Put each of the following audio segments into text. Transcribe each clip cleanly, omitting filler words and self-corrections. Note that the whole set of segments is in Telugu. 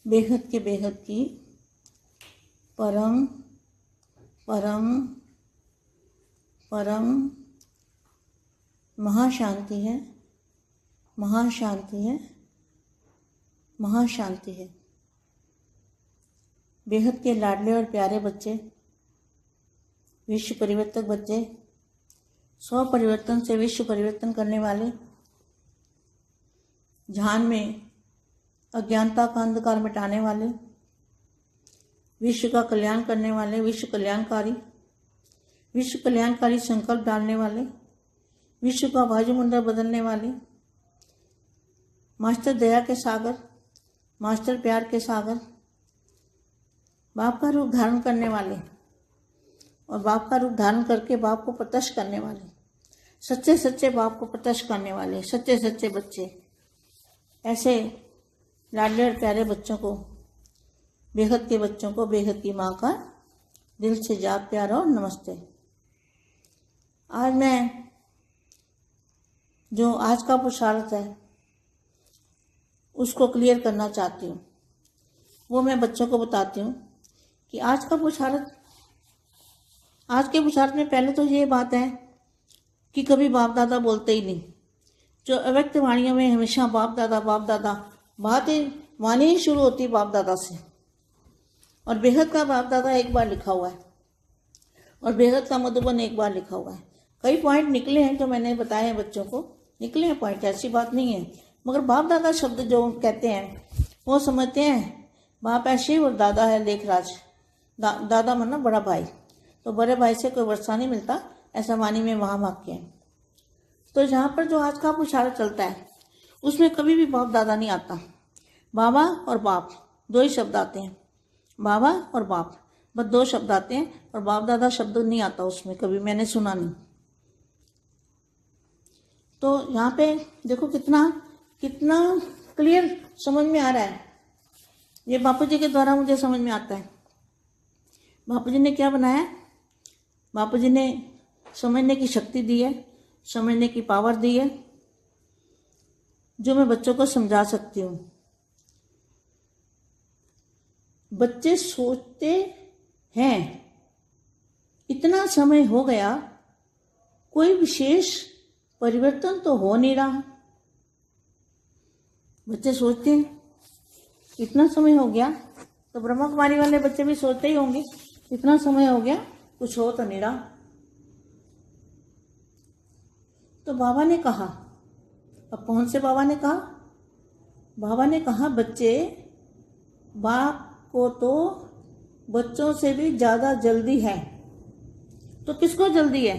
बेहद की परम परम परम महाशांति है, महाशांति है, महाशांति है। बेहद के लाडले और प्यारे बच्चे, विश्व परिवर्तक बच्चे, 100 परिवर्तन से विश्व परिवर्तन करने वाले, ध्यान में अज्ञानता का अंधकार मिटाने वाले, विश्व का कल्याण करने वाले, विश्व कल्याणकारी संकल्प डालने वाले, विश्व का वायुमंडल बदलने वाले, मास्टर दया के सागर, मास्टर प्यार के सागर, बाप का रूप धारण करने वाले और बाप का रूप धारण करके बाप को प्रत्यक्ष करने वाले, सच्चे सच्चे बाप को प्रत्यक्ष करने वाले, सच्चे सच्चे बच्चे, ऐसे लाडले और प्यारे बच्चों को, बेहद के बच्चों को बेहद की माँ का दिल से जाप प्यार और नमस्ते। आज मैं जो आज का पुरुषार्थ है उसको क्लियर करना चाहती हूँ। वो मैं बच्चों को बताती हूँ कि आज का पुरुषार्थ, आज के पुरुषार्थ में पहले तो ये बात है कि कभी बाप दादा बोलते ही नहीं। जो अव्यक्त वाणियों में हमेशा बाप दादा बातें वाणी ही शुरू होती बाप दादा से, और बेहद का बाप दादा एक बार लिखा हुआ है और बेहद का मधुबन एक बार लिखा हुआ है। कई पॉइंट निकले हैं जो मैंने बताए हैं बच्चों को, निकले हैं पॉइंट, ऐसी बात नहीं है। मगर बाप दादा शब्द जो कहते हैं वो समझते हैं बाप है शिव और दादा है लेखराज। दादा मतलब बड़ा भाई, तो बड़े भाई से कोई वर्षा नहीं मिलता, ऐसा वाणी में वहाँ वाक्य है। तो यहाँ पर जो आज का पुरुषार्थ चलता है उसमें कभी भी बाप दादा नहीं आता। बाबा और बाप दो ही शब्द आते हैं, बाबा और बाप बस दो शब्द आते हैं, और बाप दादा शब्द नहीं आता उसमें, कभी मैंने सुना नहीं। तो यहाँ पे देखो कितना क्लियर समझ में आ रहा है। ये बापू जी के द्वारा मुझे समझ में आता है। बापू जी ने क्या बनाया, बापू जी ने समझने की शक्ति दी है, समझने की पावर दी है, जो मैं बच्चों को समझा सकती हूँ। बच्चे सोचते हैं इतना समय हो गया, कोई विशेष परिवर्तन तो हो नहीं रहा। बच्चे सोचते हैं इतना समय हो गया, तो ब्रह्मा कुमारी वाले बच्चे भी सोचते ही होंगे इतना समय हो गया, कुछ हो तो नहीं रहा। तो बाबा ने कहा, अब कौन से बाबा ने कहा? बाबा ने कहा बच्चे, बाप को तो बच्चों से भी ज्यादा जल्दी है। तो किसको जल्दी है?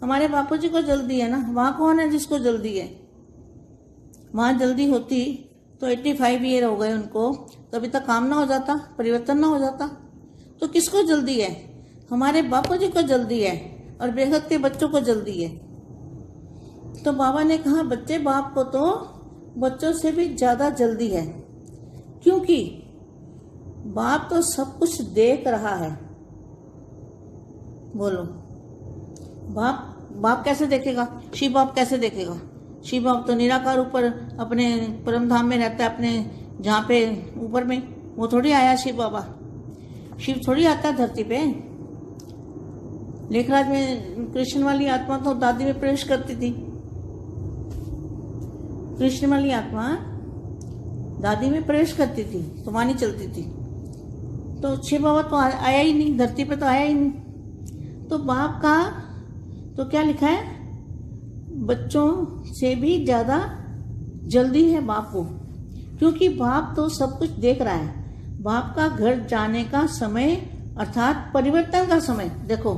हमारे बापू जी को जल्दी है ना। वहां कौन है जिसको जल्दी है? वहां जल्दी होती तो 85 ईयर हो गए उनको, तो अभी तक काम ना हो जाता, परिवर्तन ना हो जाता। तो किसको जल्दी है? हमारे बापू जी को जल्दी है और बेहद के बच्चों को जल्दी है। तो बाबा ने कहा बच्चे, बाप को तो बच्चों से भी ज्यादा जल्दी है, क्योंकि बाप तो सब कुछ देख रहा है। बोलो, बाप कैसे देखेगा? शिव बाप कैसे देखेगा? शिव बाप तो निराकार ऊपर अपने परम धाम में रहता है, अपने जहाँ पे ऊपर में। वो थोड़ी आया शिव बाबा, शिव थोड़ी आता है धरती पे। लेखराज में कृष्ण वाली आत्मा तो दादी में प्रवेश करती थी। कृष्ण वाली आत्मा दादी में प्रवेश करती थी तो वाणी चलती थी। तो शिव बाबा तो आया ही नहीं, धरती पे तो आया ही नहीं। तो बाप का तो क्या लिखा है? बच्चों से भी ज्यादा जल्दी है बाप को, क्योंकि बाप तो सब कुछ देख रहा है। बाप का घर जाने का समय अर्थात परिवर्तन का समय, देखो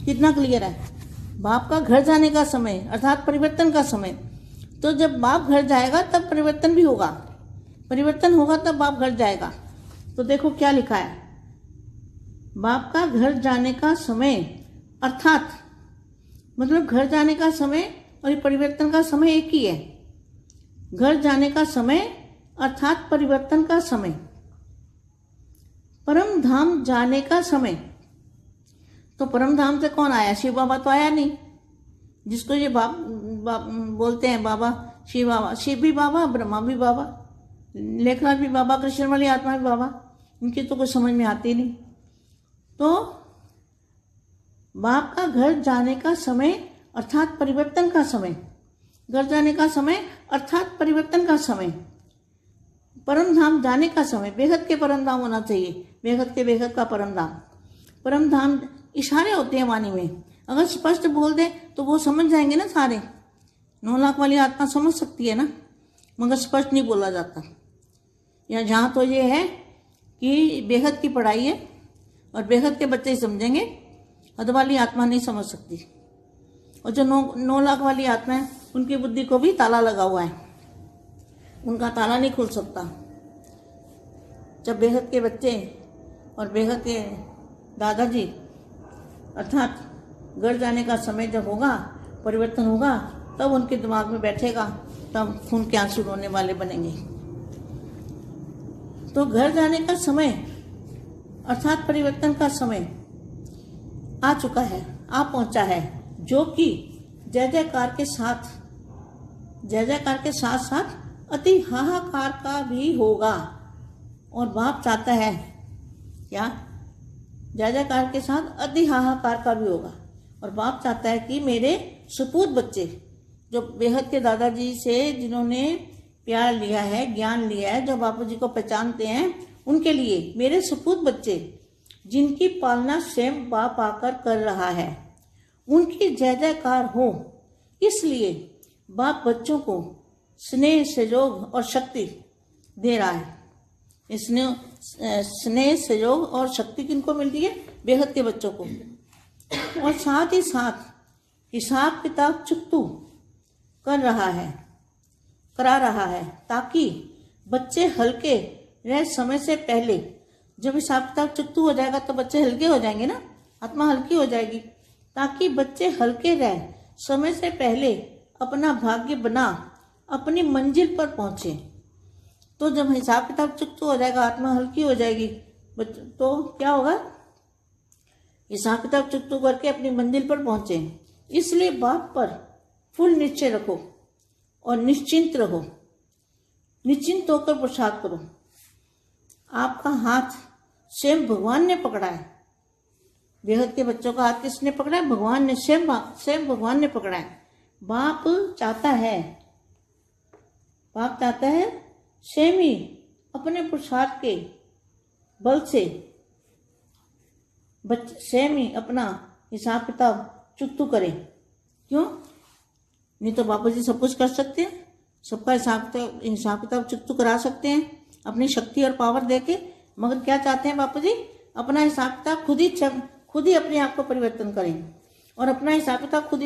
कितना क्लियर है। बाप का घर जाने का समय अर्थात परिवर्तन का समय। तो जब बाप घर जाएगा तब परिवर्तन भी होगा, परिवर्तन होगा तब बाप घर जाएगा। तो देखो क्या लिखा है, बाप का घर जाने का समय अर्थात, मतलब घर जाने का समय और ये परिवर्तन का समय एक ही है। घर जाने का समय अर्थात परिवर्तन का समय, परम धाम जाने का समय। तो परम धाम से कौन आया? शिव बाबा तो आया नहीं, जिसको ये बाप बोलते हैं बाबा, शिव बाबा। शिव भी बाबा, ब्रह्मा भी बाबा, लेखराज भी बाबा, कृष्ण वाली आत्मा भी बाबा, उनकी तो कुछ समझ में आती नहीं। तो बाप का घर जाने का समय अर्थात परिवर्तन का समय, घर जाने का समय अर्थात परिवर्तन का समय, परम धाम जाने का समय, बेहद के परम धाम होना चाहिए, बेहद का परम धाम। परम धाम इशारे होते हैं वाणी में, अगर स्पष्ट बोल दे तो वो समझ जाएंगे ना सारे। 9 लाख वाली आत्मा समझ सकती है ना, मगर स्पष्ट नहीं बोला जाता। या जहाँ तो ये है कि बेहद की पढ़ाई है और बेहद के बच्चे ही समझेंगे, हद वाली आत्मा नहीं समझ सकती। और जो 9 लाख वाली आत्मा है उनकी बुद्धि को भी ताला लगा हुआ है, उनका ताला नहीं खुल सकता। जब बेहद के बच्चे और बेहद के दादाजी अर्थात घर जाने का समय जब होगा, परिवर्तन होगा, तब उनके दिमाग में बैठेगा, तब खून के आंसू रोने वाले बनेंगे। तो घर जाने का समय अर्थात परिवर्तन का समय आ चुका है, आ पहुंचा है, जो कि जय जयकार के साथ साथ अति हाहाकार का भी होगा। और बाप चाहता है क्या? जय जयकार के साथ अति हाहाकार का भी होगा। और बाप चाहता है कि मेरे सपूत बच्चे, जो बेहद के दादाजी से जिन्होंने प्यार लिया है, ज्ञान लिया है, जो बापू जी को पहचानते हैं, उनके लिए मेरे सपूत बच्चे जिनकी पालना स्वयं बाप आकर कर रहा है, उनकी जय जयकार हो। इसलिए बाप बच्चों को स्नेह, सहयोग और शक्ति दे रहा है। स्नेह, सहयोग और शक्ति किनको मिलती है? बेहद के बच्चों को। और साथ ही साथ हिसाब किताब चुकतू करा रहा है, ताकि बच्चे हल्के रह समय से पहले। जब हिसाब किताब चुकतू हो जाएगा तो बच्चे हल्के हो जाएंगे ना, आत्मा हल्की हो जाएगी, ताकि बच्चे हल्के रह समय से पहले अपना भाग्य बना अपनी मंजिल पर पहुंचे। तो जब हिसाब किताब चुकतू हो जाएगा, आत्मा हल्की हो जाएगी, तो क्या होगा? हिसाब किताब चुकतू करके अपनी मंजिल पर पहुंचे। इसलिए बाप पर फुल निश्चय रखो और निश्चिंत रहो, निश्चिंत होकर पुरुषार्थ करो। आपका हाथ स्वयं भगवान ने पकड़ा है। बेहद के बच्चों का हाथ किसने पकड़ा है? भगवान ने, स्वयं भगवान ने पकड़ा है। बाप चाहता है स्वयं ही अपने पुरुषार्थ के बल से स्वयं ही अपना हिसाब किताब चुकतू करें। क्यों? नहीं तो बापू जी सब कुछ कर सकते हैं, सबका हिसाब किताब चुकतू करा सकते हैं अपनी शक्ति और पावर देके। मगर क्या चाहते हैं बापू जी? अपना हिसाब किताब खुद ही अपने आप को परिवर्तन करें और अपना हिसाब किताब खुद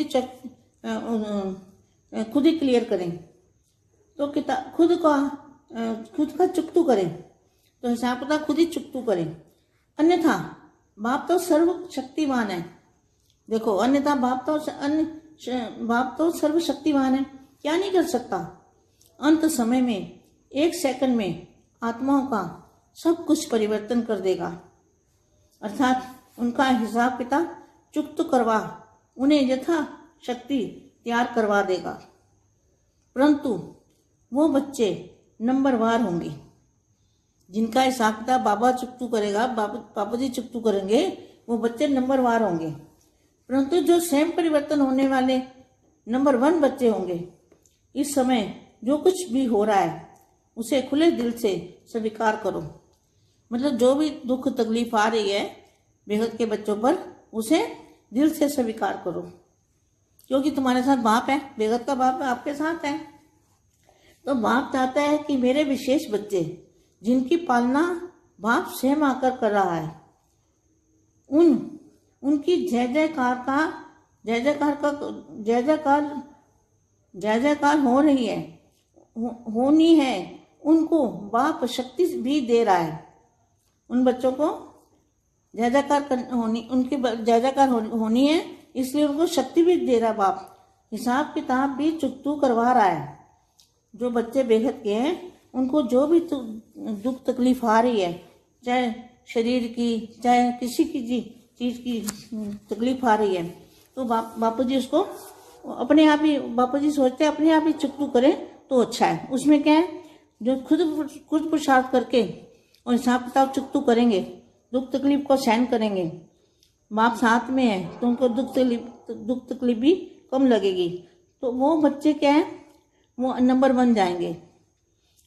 ही क्लियर करें। तो किताब खुद का चुकतू करें, तो हिसाब किताब खुद ही चुकतू करें। अन्यथा बाप तो सर्वशक्तिमान है। देखो, अन्यथा बाप तो सर्वशक्तिमान है, क्या नहीं कर सकता। अंत समय में 1 सेकंड में आत्माओं का सब कुछ परिवर्तन कर देगा, अर्थात उनका हिसाब किताब चुकत करवा उन्हें यथा शक्ति तैयार करवा देगा। परंतु वो बच्चे नंबरवार होंगे जिनका हिसाब किताब बाबा चुकतू करेगा, बाबा जी चुकतू करेंगे, वो बच्चे नंबरवार होंगे। परंतु जो स्वयं परिवर्तन होने वाले नंबर 1 बच्चे होंगे, इस समय जो कुछ भी हो रहा है उसे खुले दिल से स्वीकार करो। मतलब जो भी दुख तकलीफ आ रही है बेहद के बच्चों पर, उसे दिल से स्वीकार करो, क्योंकि तुम्हारे साथ बाप है, बेहद का बाप आपके साथ है। तो बाप चाहता है कि मेरे विशेष बच्चे जिनकी पालना बाप स्वयं आकर कर रहा है, उनकी जय जयकार हो रही है, होनी है। उनको बाप शक्ति भी दे रहा है। उन बच्चों को जय जयकार होनी है, इसलिए उनको शक्ति भी दे रहा है बाप। हिसाब किताब भी चुकतू करवा रहा है। जो बच्चे बेहद के हैं उनको जो भी दुख तकलीफ आ रही है, चाहे शरीर की चाहे किसी की चीज की तकलीफ आ रही है, तो बापू जी उसको अपने आप ही, बापू जी सोचते हैं अपने आप ही चुकतू करें तो अच्छा है। उसमें क्या है? जो खुद पुरुषार्थ करके और हिसाब किताब चुकतू करेंगे, दुख तकलीफ को सहन करेंगे, बाप साथ में है तो उनको दुख तकलीफ भी कम लगेगी। तो वो बच्चे क्या है, वो नंबर 1 जाएंगे।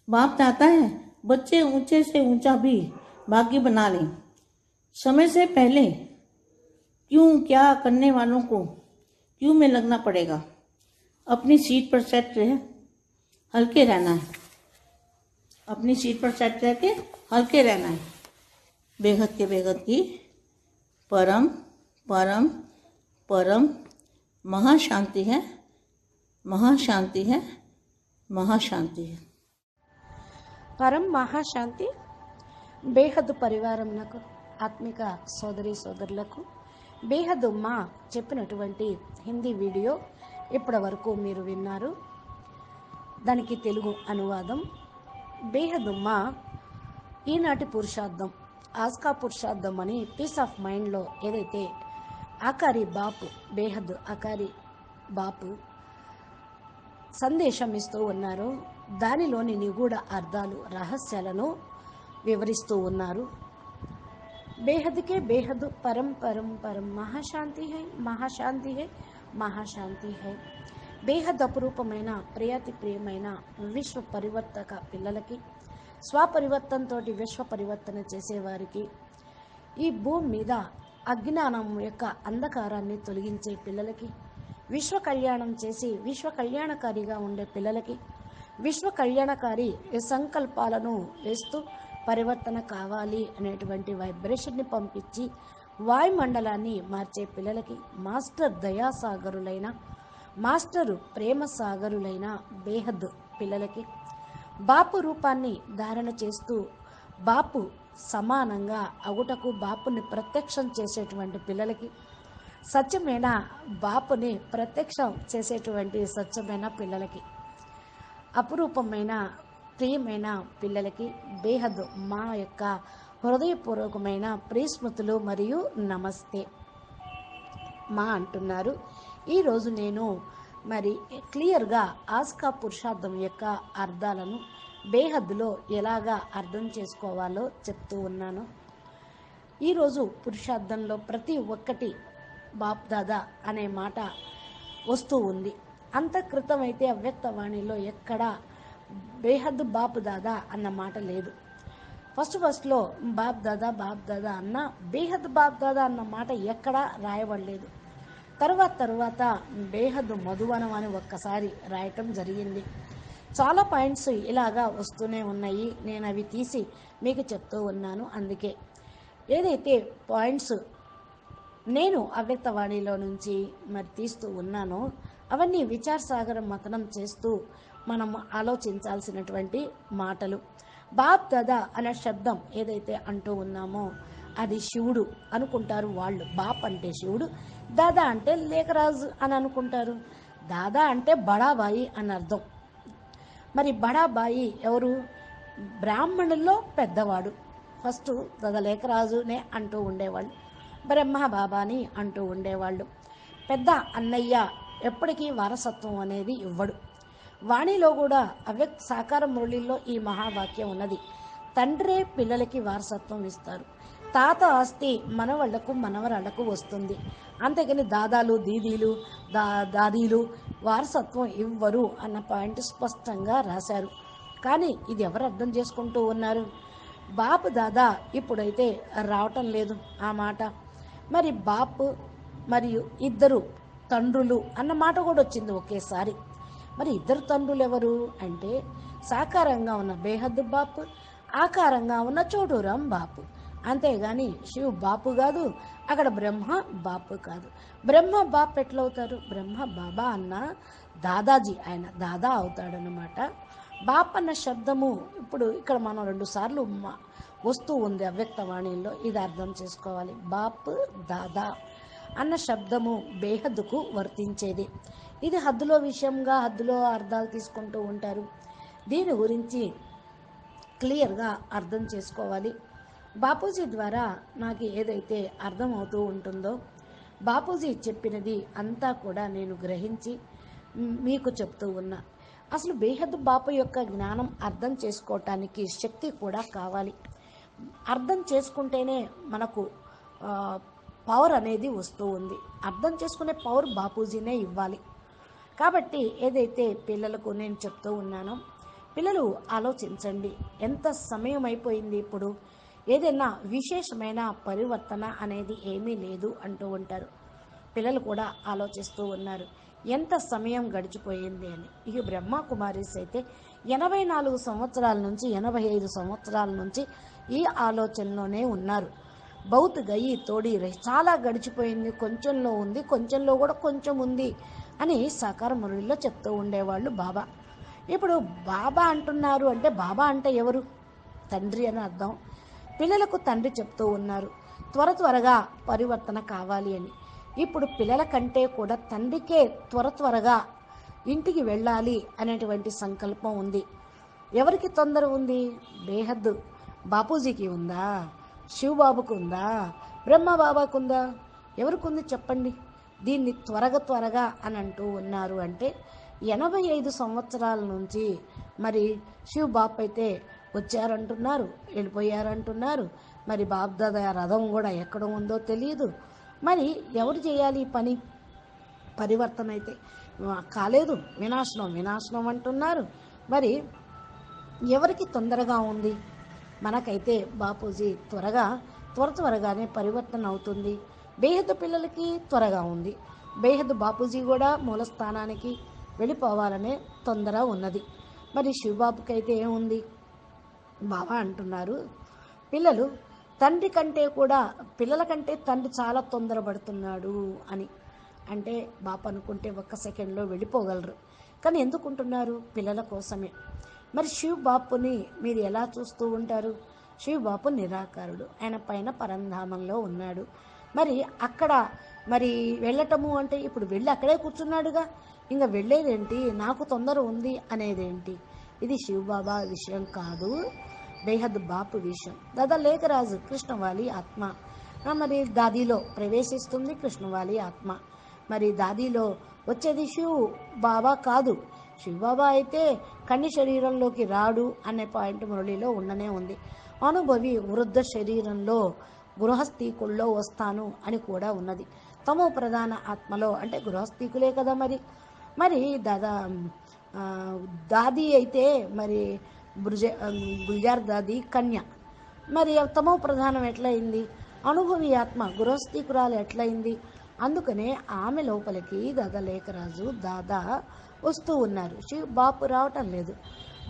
बाप चाहता है बच्चे ऊंचे से ऊंचा भी भाग्य बना लें। समय से पहले क्यों क्या करने वालों को क्यों में लगना पड़ेगा। अपनी सीट पर सेट रहे, हल्के रहना है। अपनी सीट पर सेट रह के हल्के रहना है। बेहद के बेहद की परम परम परम महाशांति है, महाशांति है, महाशांति है। పరం మహాశాంతి బేహద్దు పరివారంలకు ఆత్మిక సోదరి సోదరులకు బేహద్దు మా చెప్పినటువంటి హిందీ వీడియో ఇప్పటి వరకు మీరు విన్నారు. దానికి తెలుగు అనువాదం. బేహద్దు మా ఈనాటి పురుషార్థం, ఆస్కా పురుషార్థం అని పీస్ ఆఫ్ మైండ్లో ఏదైతే ఆకారి బాపు, బేహద్ ఆకారి బాపు సందేశం ఇస్తూ ఉన్నారు, దానిలోని నిగూఢ అర్థాలు, రహస్యాలను వివరిస్తూ ఉన్నారు. బేహద్కే బేహద్ పరం పరం పరం మహాశాంతి హై, మహాశాంతి హై, మహాశాంతి హై. బేహద్ అపురూపమైన ప్రియాతి ప్రియమైన విశ్వ పరివర్తక పిల్లలకి, స్వపరివర్తనతో విశ్వ పరివర్తన చేసేవారికి, ఈ భూమి మీద అజ్ఞానం యొక్క అంధకారాన్ని తొలగించే పిల్లలకి, విశ్వ కళ్యాణం చేసి విశ్వ కళ్యాణకారిగా ఉండే పిల్లలకి, విశ్వ కళ్యాణకారి సంకల్పాలను వేస్తూ పరివర్తన కావాలి అనేటువంటి వైబ్రేషన్ని పంపించి వాయుమండలాన్ని మార్చే పిల్లలకి, మాస్టర్ దయాసాగరులైన, మాస్టరు ప్రేమ సాగరులైన బేహద్ పిల్లలకి, బాపు రూపాన్ని ధారణ చేస్తూ బాపు సమానంగా అగుటకు బాపుని ప్రత్యక్షం చేసేటువంటి పిల్లలకి, సత్యమైన బాపుని ప్రత్యక్షం చేసేటువంటి సత్యమైన పిల్లలకి, అపురూపమైన ప్రియమైన పిల్లలకి బేహద్ మా యొక్క హృదయపూర్వకమైన ప్రియస్మృతులు మరియు నమస్తే మా అంటున్నారు. ఈరోజు నేను మరి క్లియర్గా ఆస్కా పురుషార్థం యొక్క అర్థాలను బేహద్లో ఎలాగా అర్థం చేసుకోవాలో చెప్తూ ఉన్నాను. ఈరోజు పురుషార్థంలో ప్రతి ఒక్కటి బాప్ దాదా అనే మాట వస్తూ ఉంది. అంతఃకృతం అయితే అవ్యక్తవాణిలో ఎక్కడా బేహద్ బాప్ దాదా అన్న మాట లేదు. ఫస్ట్లో బాప్ దాదా అన్న బేహద్ బాప్ దాదా అన్న మాట ఎక్కడా రాయబడలేదు. తర్వాత బేహద్ మధువనం అని ఒక్కసారి రాయటం జరిగింది. చాలా పాయింట్స్ ఇలాగా వస్తూనే ఉన్నాయి. నేను అవి తీసి మీకు చెప్తూ ఉన్నాను. అందుకే ఏదైతే పాయింట్స్ నేను అవ్యక్తవాణిలో నుంచి మరి తీస్తూ ఉన్నానో అవన్నీ విచారసాగరం మతనం చేస్తూ మనం ఆలోచించాల్సినటువంటి మాటలు. బాప్ దాదా అనే శబ్దం ఏదైతే అంటూ ఉన్నామో అది శివుడు అనుకుంటారు వాళ్ళు. బాప్ అంటే శివుడు, దాదా అంటే లేఖరాజు అని అనుకుంటారు. దాదా అంటే బడాబాయి అని అర్థం. మరి బడాబాయి ఎవరు? బ్రాహ్మణుల్లో పెద్దవాడు. ఫస్ట్ దాదా లేఖరాజునే అంటూ ఉండేవాళ్ళు, బ్రహ్మ బాబాని అంటూ ఉండేవాళ్ళు. పెద్ద అన్నయ్య ఎప్పటికీ వారసత్వం అనేది ఇవ్వడు. వాణిలో కూడా అవ్యక్త సాకార మురళిలో ఈ మహావాక్యం ఉన్నది. తండ్రే పిల్లలకి వారసత్వం ఇస్తారు. తాత ఆస్తి మనవాళ్లకు మనవరాళ్లకు వస్తుంది. అంతేకాని దాదాలు దీదీలు దాదీలు వారసత్వం ఇవ్వరు అన్న పాయింట్ స్పష్టంగా రాశారు. కానీ ఇది ఎవరు అర్థం చేసుకుంటూ ఉన్నారు? బాప్ దాదా ఇప్పుడైతే రావటం లేదు ఆ మాట. మరి బాప్ మరియు ఇద్దరు తండ్రులు అన్న మాట కూడా వచ్చింది ఒకేసారి. మరి ఇద్దరు తండ్రులు ఎవరు అంటే సాకారంగా ఉన్న బేహద్ బాప్, ఆకారంగా ఉన్న చోటూరాం బాపు. అంతేగాని శివ్ బాపు కాదు, అక్కడ బ్రహ్మ బాపు కాదు. బ్రహ్మ బాప్ ఎట్లవుతారు? బ్రహ్మ బాబా అన్న దాదాజీ, ఆయన దాదా అవుతాడనమాట. బాప్ అన్న శబ్దము ఇప్పుడు ఇక్కడ మనం 2 సార్లు వస్తూ ఉంది అవ్యక్తవాణిలో. ఇది అర్థం చేసుకోవాలి. బాప్ దాదా అన్న శబ్దము బేహద్దుకు వర్తించేది. ఇది హద్దులో విషయంగా హద్దులో అర్థాలు తీసుకుంటూ ఉంటారు. దీని గురించి క్లియర్గా అర్థం చేసుకోవాలి. బాపూజీ ద్వారా నాకు ఏదైతే అర్థమవుతూ ఉంటుందో, బాపూజీ చెప్పినది అంతా కూడా నేను గ్రహించి మీకు చెప్తూ ఉన్నా. అసలు బేహద్దు బాపు యొక్క జ్ఞానం అర్థం చేసుకోవటానికి శక్తి కూడా కావాలి. అర్థం చేసుకుంటేనే మనకు పవర్ అనేది వస్తూ ఉంది. అర్థం చేసుకునే పవర్ బాపూజీనే ఇవ్వాలి. కాబట్టి ఏదైతే పిల్లలకు నేను చెప్తూ ఉన్నానో, పిల్లలు ఆలోచించండి. ఎంత సమయం అయిపోయింది ఇప్పుడు, ఏదైనా విశేషమైన పరివర్తన అనేది ఏమీ లేదు అంటూ ఉంటారు. పిల్లలు కూడా ఆలోచిస్తూ ఉన్నారు ఎంత సమయం గడిచిపోయింది అని. ఇక బ్రహ్మకుమారీస్ అయితే 84 సంవత్సరాల నుంచి 85 సంవత్సరాల నుంచి ఈ ఆలోచనలోనే ఉన్నారు. బౌత్ గయి తోడి రహి, చాలా గడిచిపోయింది, కొంచెంలో ఉంది, కొంచెంలో కూడా కొంచెం ఉంది అని సాకార మురళిలో చెప్తూ ఉండేవాళ్ళు బాబా. ఇప్పుడు బాబా అంటున్నారు అంటే బాబా అంటే ఎవరు? తండ్రి అని అర్థం. పిల్లలకు తండ్రి చెప్తూ ఉన్నారు త్వరగా పరివర్తన కావాలి అని. ఇప్పుడు పిల్లల కంటే కూడా తండ్రికే త్వరగా ఇంటికి వెళ్ళాలి అనేటువంటి సంకల్పం ఉంది. ఎవరికి తొందర ఉంది? బేహద్దు బాపూజీకి ఉందా? శివబాబుకు ఉందా? బ్రహ్మబాబాకు ఉందా? ఎవరికి ఉంది చెప్పండి? దీన్ని త్వరగా అని అంటూ ఉన్నారు అంటే 85 సంవత్సరాల నుంచి మరి శివబాబు అయితే వచ్చారంటున్నారు, వెళ్ళిపోయారంటున్నారు. మరి బాబ్దాదా రథం కూడా ఎక్కడ ఉందో తెలియదు. మరి ఎవరు చేయాలి ఈ పని? పరివర్తన అయితే కాలేదు, వినాశనం అంటున్నారు. మరి ఎవరికి తొందరగా ఉంది? మనకైతే బాపూజీ త్వరగానే పరివర్తన అవుతుంది. బేహద్దు పిల్లలకి త్వరగా ఉంది. బేహద్దు బాపూజీ కూడా మూలస్థానానికి వెళ్ళిపోవాలనే తొందర ఉన్నది. మరి శివబాబుకి అయితే ఏముంది? బాబా అంటున్నారు పిల్లలు తండ్రి కంటే కూడా, పిల్లల కంటే తండ్రి చాలా తొందరపడుతున్నాడు అని. అంటే బాప అనుకుంటే ఒక్క సెకండ్లో వెళ్ళిపోగలరు. కానీ ఎందుకుంటున్నారు? పిల్లల కోసమే. మరి శివ్ బాపుని మీరు ఎలా చూస్తూ ఉంటారు? శివ్ బాపు నిరాకారుడు, ఆయన పైన పరంధామంలో ఉన్నాడు. మరి అక్కడ మరి వెళ్ళటము అంటే ఇప్పుడు వెళ్ళి అక్కడే కూర్చున్నాడుగా, ఇంకా వెళ్ళేదేంటి? నాకు తొందర ఉంది అనేదేంటి? ఇది శివబాబా విషయం కాదు, బేహద్ బాపు విషయం. దాదా లేఖరాజు కృష్ణవాలి ఆత్మ. మరి దాదిలో ప్రవేశిస్తుంది కృష్ణవాలి ఆత్మ. మరి దాదిలో వచ్చేది శివ్ బాబా కాదు. శివబాబా అయితే కన్య శరీరంలోకి రాడు అనే పాయింట్ మురళిలో ఉండనే ఉంది. అనుభవి వృద్ధ శరీరంలో గృహస్థీకుల్లో వస్తాను అని కూడా ఉన్నది. తమో ప్రధాన ఆత్మలో అంటే గృహస్థీకులే కదా. మరి దాది అయితే మరి గుల్జార్ దాది కన్య, మరి తమో ప్రధానం ఎట్లయింది? అనుభవి ఆత్మ గృహస్థీకురాలు ఎట్లయింది? అందుకనే ఆమె లోపలికి దాదా లేఖరాజు దాదా వస్తూ ఉన్నారు. బాపు రావటం లేదు.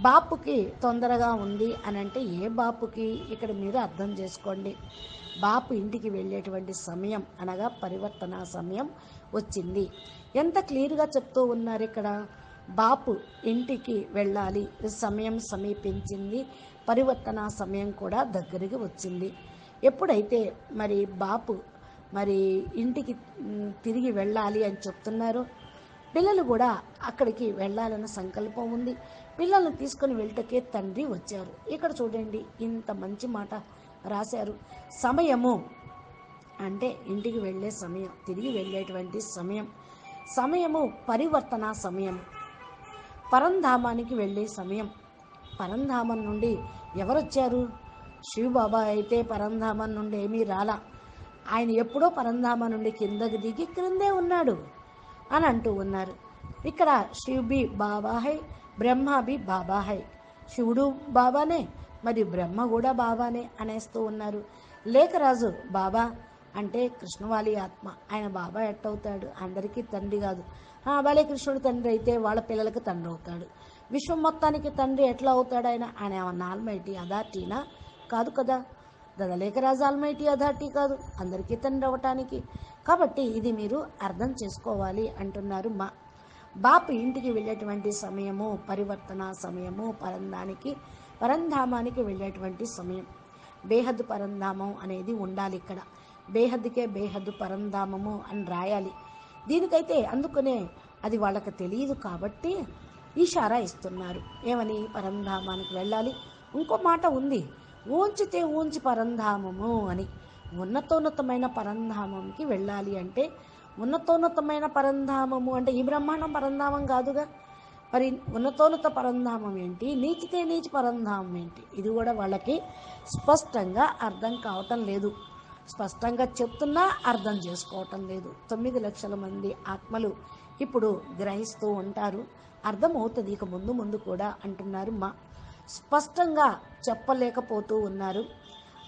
బాపుకి తొందరగా ఉంది అని అంటే ఏ బాపుకి? ఇక్కడ మీరు అర్థం చేసుకోండి. బాపు ఇంటికి వెళ్ళేటువంటి సమయం అనగా పరివర్తన సమయం వచ్చింది. ఎంత క్లియర్గా చెప్తూ ఉన్నారు ఇక్కడ. బాపు ఇంటికి వెళ్ళాలి, సమయం సమీపించింది, పరివర్తన సమయం కూడా దగ్గరికి వచ్చింది. ఎప్పుడైతే మరి బాపు మరి ఇంటికి తిరిగి వెళ్ళాలి అని చెప్తున్నారు, పిల్లలు కూడా అక్కడికి వెళ్ళాలన్న సంకల్పం ఉంది. పిల్లల్ని తీసుకొని వెళ్ళటకే తండ్రి వచ్చారు. ఇక్కడ చూడండి ఇంత మంచి మాట రాశారు. సమయము అంటే ఇంటికి వెళ్ళే సమయం, తిరిగి వెళ్ళేటువంటి సమయము పరివర్తన సమయం, పరంధామానికి వెళ్ళే సమయం. పరంధామం నుండి ఎవరొచ్చారు? శివబాబా అయితే పరంధామం నుండి ఏమీ రాలా. ఆయన ఎప్పుడో పరంధామం నుండి కిందకి దిగి క్రిందే ఉన్నాడు అని అంటూ ఉన్నారు. ఇక్కడ శివ్ బి బాబా హై, బ్రహ్మ బి బాబా హై. శివుడు బాబానే, మరి బ్రహ్మ కూడా బాబానే అనేస్తూ ఉన్నారు. లేఖరాజు బాబా అంటే కృష్ణవాలి ఆత్మ, ఆయన బాబా ఎట్టవుతాడు? అందరికీ తండ్రి కాదు. వాళ్ళే కృష్ణుడు తండ్రి అయితే వాళ్ళ పిల్లలకి తండ్రి అవుతాడు. విశ్వం మొత్తానికి తండ్రి ఎట్లా అవుతాడు? ఆయన ఏమన్నా ఆల్మైటీ అథారిటీనా? కాదు కదా. దాదా లేఖరాజు ఆల్మైటీ అథారిటీ కాదు, అందరికీ తండ్రి అవ్వటానికి. కాబట్టి ఇది మీరు అర్థం చేసుకోవాలి అంటున్నారు. బాపు ఇంటికి వెళ్ళేటువంటి సమయము పరివర్తన సమయము, పరంధామానికి వెళ్ళేటువంటి సమయం. బేహద్దు పరంధామం అనేది ఉండాలి ఇక్కడ. బేహద్దుకే బేహద్దు పరంధామము అని రాయాలి. దీనికైతే అందుకనే అది వాళ్ళకి తెలియదు కాబట్టి ఇషారా ఇస్తున్నారు. ఏమని? పరంధామానికి వెళ్ళాలి. ఇంకో మాట ఉంది, ఊంచితే ఊంచి పరంధామము అని. ఉన్నతోన్నతమైన పరంధామంకి వెళ్ళాలి అంటే, ఉన్నతోన్నతమైన పరంధామము అంటే ఈ బ్రహ్మాండం పరంధామం కాదుగా. మరి ఉన్నతోన్నత పరంధామం ఏంటి, నీచితే నీచ పరంధామం ఏంటి, ఇది కూడా వాళ్ళకి స్పష్టంగా అర్థం కావటం లేదు. స్పష్టంగా చెప్తున్నా అర్థం చేసుకోవటం లేదు. 9 లక్షల మంది ఆత్మలు ఇప్పుడు గ్రహిస్తూ ఉంటారు, అర్థమవుతుంది ఇక ముందు ముందు కూడా అంటున్నారు. స్పష్టంగా చెప్పలేకపోతూ ఉన్నారు,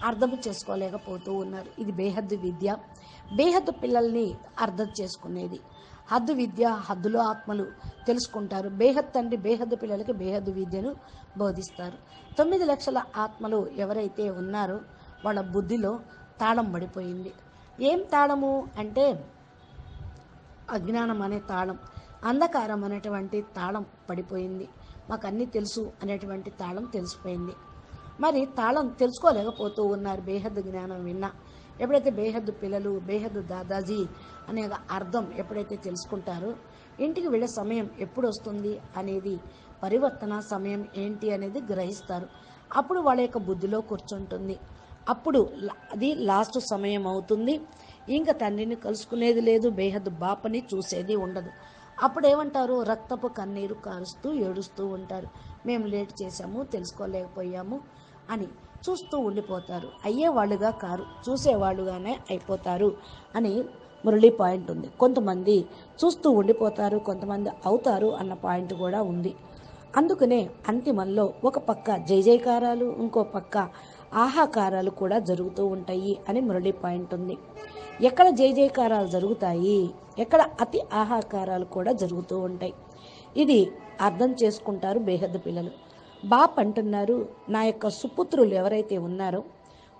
అర్థం చేసుకోలేకపోతూ ఉన్నారు. ఇది బేహద్దు విద్య, బేహద్దు పిల్లల్ని అర్థం చేసుకునేది. హద్దు విద్య, హద్దులో ఆత్మలు తెలుసుకుంటారు. బేహద్ తండ్రి బేహద్దు పిల్లలకి బేహద్దు విద్యను బోధిస్తారు. 9 లక్షల ఆత్మలు ఎవరైతే ఉన్నారో వాళ్ళ బుద్ధిలో తాళం పడిపోయింది. ఏం తాళము అంటే అజ్ఞానం అనే తాళం, అంధకారం అనేటువంటి తాళం పడిపోయింది. మాకు అన్నీ తెలుసు అనేటువంటి తాళం తెలిసిపోయింది. మరి తాళం తెలుసుకోలేకపోతూ ఉన్నారు బేహద్దు జ్ఞానం విన్నా. ఎప్పుడైతే బేహద్దు పిల్లలు బేహద్దు దాదాజీ అనే అర్థం ఎప్పుడైతే తెలుసుకుంటారో, ఇంటికి వెళ్ళే సమయం ఎప్పుడు వస్తుంది అనేది, పరివర్తన సమయం ఏంటి అనేది గ్రహిస్తారు. అప్పుడు వాళ్ళ యొక్క బుద్ధిలో కూర్చుంటుంది. అప్పుడు అది లాస్ట్ సమయం అవుతుంది. ఇంకా తండ్రిని కలుసుకునేది లేదు, బేహద్దు బాపని చూసేది ఉండదు. అప్పుడు ఏమంటారు, రక్తపు కన్నీరు కారుస్తూ ఏడుస్తూ ఉంటారు. మేము లేట్ చేశాము, తెలుసుకోలేకపోయాము అని చూస్తూ ఉండిపోతారు. అయ్యేవాళ్ళుగా కారు, చూసేవాళ్ళుగానే అయిపోతారు అని మురళీ పాయింట్ ఉంది. కొంతమంది చూస్తూ ఉండిపోతారు, కొంతమంది అవుతారు అన్న పాయింట్ కూడా ఉంది. అందుకనే అంతిమంలో ఒక పక్క జై జయకారాలు, ఇంకో పక్క ఆహాకారాలు కూడా జరుగుతూ ఉంటాయి అని మురళీ పాయింట్ ఉంది. ఎక్కడ జై జయకారాలు జరుగుతాయి, ఎక్కడ అతి ఆహాకారాలు కూడా జరుగుతూ ఉంటాయి. ఇది అర్థం చేసుకుంటారు బేహద్దు పిల్లలు. బాప్ అంటున్నారు, నా యొక్క సుపుత్రులు ఎవరైతే ఉన్నారో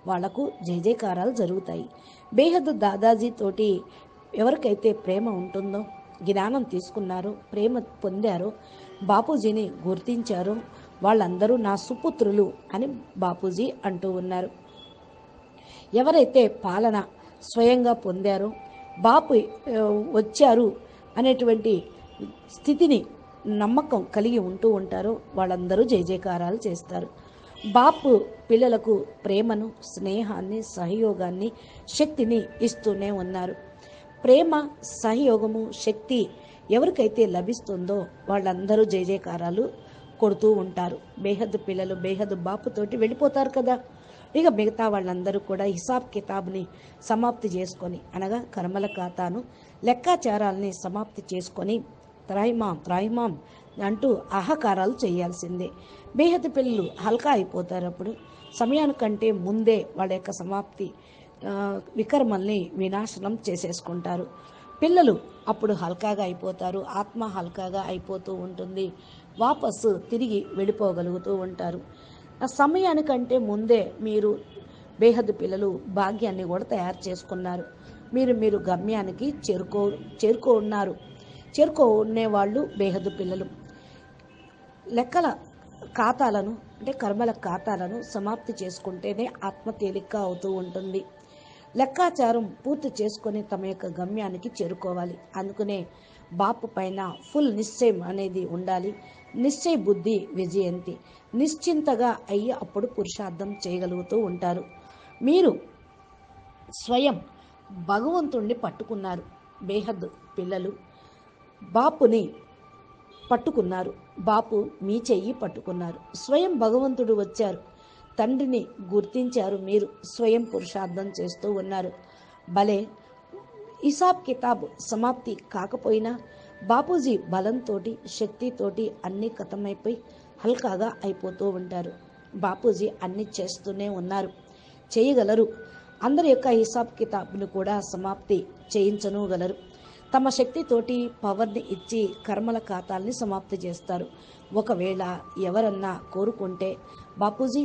వాళ్లకు జై జయకారాలు జరుగుతాయి. బేహద్దు దాదాజీ తోటి ఎవరికైతే ప్రేమ ఉంటుందో, జ్ఞానం తీసుకున్నారో, ప్రేమ పొందారో, బాపూజీని గుర్తించారో వాళ్ళందరూ నా సుపుత్రులు అని బాపూజీ అంటూ ఉన్నారు. ఎవరైతే పాలన స్వయంగా పొందారో, బాపు వచ్చారు అనేటువంటి స్థితిని నమ్మకం కలిగి ఉంటూ ఉంటారో వాళ్ళందరూ జై జయకారాలు చేస్తారు. బాపు పిల్లలకు ప్రేమను, స్నేహాన్ని, సహయోగాన్ని, శక్తిని ఇస్తూనే ఉన్నారు. ప్రేమ, సహయోగము, శక్తి ఎవరికైతే లభిస్తుందో వాళ్ళందరూ జై జయకారాలు కొడుతూ ఉంటారు. బేహద్దు పిల్లలు బేహద్దు బాపుతోటి వెళ్ళిపోతారు కదా. ఇక మిగతా వాళ్ళందరూ కూడా హిసాబ్ కితాబ్ని సమాప్తి చేసుకొని, అనగా కర్మల ఖాతాను, లెక్కాచారాలని సమాప్తి చేసుకొని త్రాయిమాం త్రాయిమాం అంటూ ఆహాకారాలు చేయాల్సిందే. బేహద్దు పిల్లలు హల్కా అయిపోతారు. అప్పుడు సమయానికంటే ముందే వాళ్ళ యొక్క సమాప్తి వికర్మల్ని వినాశనం చేసేసుకుంటారు. పిల్లలు అప్పుడు హల్కాగా అయిపోతారు, ఆత్మ హల్కాగా అయిపోతూ ఉంటుంది, వాపసు తిరిగి వెళ్ళిపోగలుగుతూ ఉంటారు. ఆ సమయానికంటే ముందే మీరు బేహద్దు పిల్లలు భాగ్యాన్ని కూడా తయారు చేసుకున్నారు. మీరు గమ్యానికి చేరుకునే వాళ్ళు బేహద్దు పిల్లలు. లెక్కల ఖాతాలను అంటే కర్మల ఖాతాలను సమాప్తి చేసుకుంటేనే ఆత్మ తేలిక అవుతూ ఉంటుంది. లెక్కాచారం పూర్తి చేసుకొని తమ యొక్క గమ్యానికి చేరుకోవాలి. అందుకనే బాపు పైన ఫుల్ నిశ్చయం అనేది ఉండాలి. నిశ్చయ బుద్ధి విజయంతి. నిశ్చింతగా అయ్యి అప్పుడు పురుషార్థం చేయగలుగుతూ ఉంటారు. మీరు స్వయం భగవంతుణ్ణి పట్టుకున్నారు. బేహద్దు పిల్లలు బాపుని పట్టుకున్నారు, బాపు మీ చెయ్యి పట్టుకున్నారు. స్వయం భగవంతుడు వచ్చారు, తండ్రిని గుర్తించారు, మీరు స్వయం పురుషార్థం చేస్తూ ఉన్నారు. భలే హిసాబ్ కితాబ్ సమాప్తి కాకపోయినా బాపూజీ బలంతో, శక్తితోటి అన్నీ ఖతమైపోయి హల్కాగా అయిపోతూ ఉంటారు. బాపూజీ అన్నీ చేస్తూనే ఉన్నారు, చేయగలరు. అందరి యొక్క హిసాబ్ కితాబ్ను కూడా సమాప్తి చేయించనుగలరు. తమ శక్తితోటి పవర్ని ఇచ్చి కర్మల ఖాతాల్ని సమాప్తి చేస్తారు. ఒకవేళ ఎవరన్నా కోరుకుంటే, బాపూజీ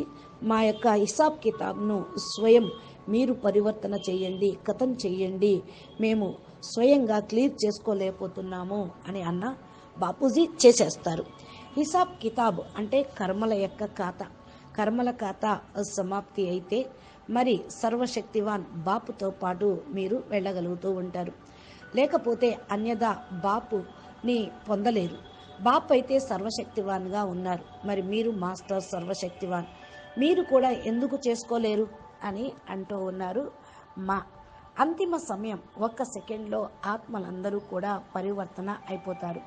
మా యొక్క హిసాబ్ కితాబ్ను స్వయం మీరు పరివర్తన చేయండి, ఖతం చేయండి, మేము స్వయంగా క్లియర్ చేసుకోలేకపోతున్నాము అని అన్న బాపూజీ చేసేస్తారు. హిసాబ్ కితాబ్ అంటే కర్మల యొక్క ఖాతా. కర్మల ఖాతా సమాప్తి అయితే మరి సర్వశక్తివాన్ బాపుతో పాటు మీరు వెళ్ళగలుగుతూ ఉంటారు. లేకపోతే అన్యదా బాపుని పొందలేరు. బాపు అయితే సర్వశక్తివాన్గా ఉన్నారు, మరి మీరు మాస్టర్ సర్వశక్తివాన్, మీరు కూడా ఎందుకు చేసుకోలేరు అని అంటూ ఉన్నారు. మా అంతిమ సమయం 1 సెకండ్లో ఆత్మలందరూ కూడా పరివర్తన అయిపోతారు.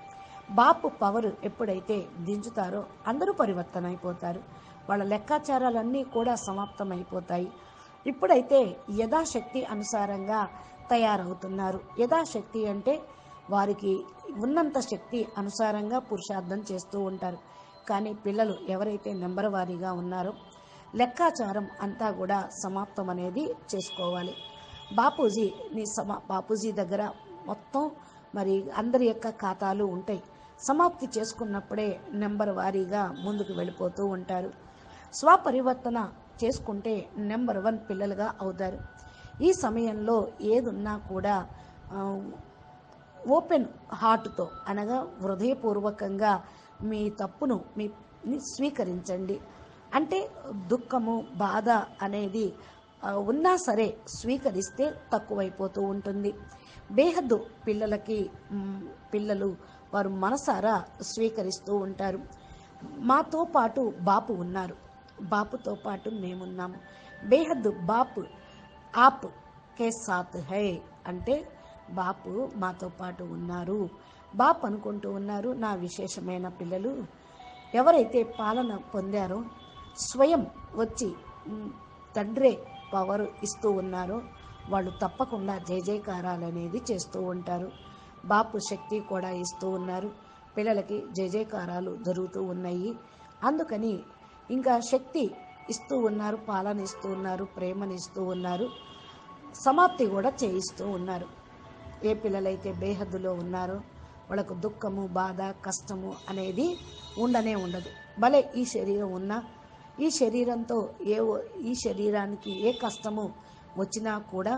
బాపు పవర్ ఎప్పుడైతే దించుతారో అందరూ పరివర్తన అయిపోతారు. వాళ్ళ లెక్కాచారాలన్నీ కూడా సమాప్తమైపోతాయి. ఇప్పుడైతే యథాశక్తి అనుసారంగా తయారవుతున్నారు. యథాశక్తి అంటే వారికి ఉన్నంత శక్తి అనుసారంగా పురుషార్థం చేస్తూ ఉంటారు. కానీ పిల్లలు ఎవరైతే నెంబర్ వారీగా ఉన్నారో లెక్కాచారం అంతా కూడా సమాప్తం అనేది చేసుకోవాలి. బాపూజీ దగ్గర మొత్తం మరి అందరి యొక్క ఖాతాలు ఉంటాయి. సమాప్తి చేసుకున్నప్పుడే నెంబర్ వారీగా ముందుకు వెళ్ళిపోతూ ఉంటారు. స్వపరివర్తన చేసుకుంటే నెంబర్ 1 పిల్లలుగా అవుతారు. ఈ సమయంలో ఏదున్నా కూడా ఓపెన్ హార్ట్తో అనగా హృదయపూర్వకంగా మీ తప్పును స్వీకరించండి. అంటే దుఃఖము బాధ అనేది ఉన్నా సరే స్వీకరిస్తే తక్కువైపోతూ ఉంటుంది. బేహద్దు పిల్లలు వారు మనసారా స్వీకరిస్తూ ఉంటారు. మాతో పాటు బాపు ఉన్నారు, బాపుతో పాటు మేమున్నాము. బేహద్దు బాపు ఆప్ కే సాత్ హై అంటే బాపు మాతో పాటు ఉన్నారు. బాపు అనుకుంటూ ఉన్నారు, నా విశేషమైన పిల్లలు ఎవరైతే పాలన పొందారో స్వయం వచ్చి తండ్రే పవర్ ఇస్తూ ఉన్నారో వాళ్ళు తప్పకుండా జయజయకారాలు అనేది చేస్తూ ఉంటారు. బాపు శక్తి కూడా ఇస్తూ ఉన్నారు. పిల్లలకి జయజయకారాలు జరుగుతూ ఉన్నాయి. అందుకని ఇంకా శక్తి ఇస్తూ ఉన్నారు, పాలన ఇస్తూ ఉన్నారు, ప్రేమనిస్తూ ఉన్నారు, సమాప్తి కూడా చేయిస్తూ ఉన్నారు. ఏ పిల్లలైతే బేహద్దులో ఉన్నారో వాళ్ళకు దుఃఖము బాధ కష్టము అనేది ఉండనే ఉండదు. భలే ఈ శరీరం ఉన్నా ఈ శరీరంతో ఈ శరీరానికి ఏ కష్టము వచ్చినా కూడా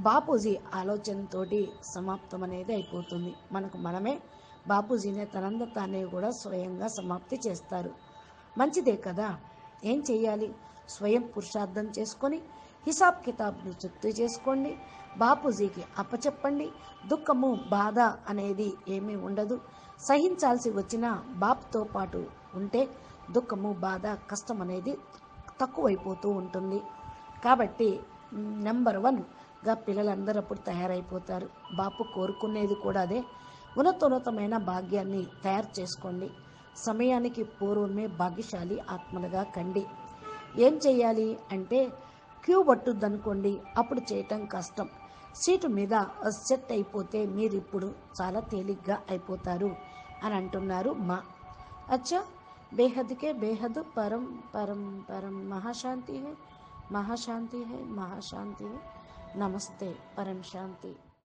బాపూజీ ఆలోచనతోటి సమాప్తం అనేది అయిపోతుంది. మనకు మనమే బాపూజీనే తనంత తానే కూడా స్వయంగా సమాప్తి చేస్తారు. మంచిదే కదా. ఏం చెయ్యాలి? స్వయం పురుషార్థం చేసుకొని హిసాబ్ కితాబ్ను చుట్టూ చేసుకోండి. బాపూజీకి అప్పచెప్పండి. దుఃఖము బాధ అనేది ఏమీ ఉండదు. సహించాల్సి వచ్చిన బాపుతో పాటు ఉంటే దుఃఖము బాధ కష్టం అనేది తక్కువైపోతూ ఉంటుంది. కాబట్టి నెంబర్ 1గా పిల్లలందరూ అప్పుడు తయారైపోతారు. బాపు కోరుకునేది కూడా అదే. ఉన్నతోన్నతమైన భాగ్యాన్ని తయారు చేసుకోండి. సమయానికి పూర్వమే భాగ్యశాలి ఆత్మలుగా కండి. ఏం చెయ్యాలి అంటే క్యూ పట్టుద్దనుకోండి, అప్పుడు చేయటం కష్టం. సీటు మీద సెట్ అయిపోతే మీరు ఇప్పుడు చాలా తేలిగ్గా అయిపోతారు అని అంటున్నారు మా. అచ్చా, బేహద్కే బేహద్ పరం పరం పరం మహాశాంతి హై, మహాశాంతి హై, మహాశాంతి హై. నమస్తే, పరం శాంతి.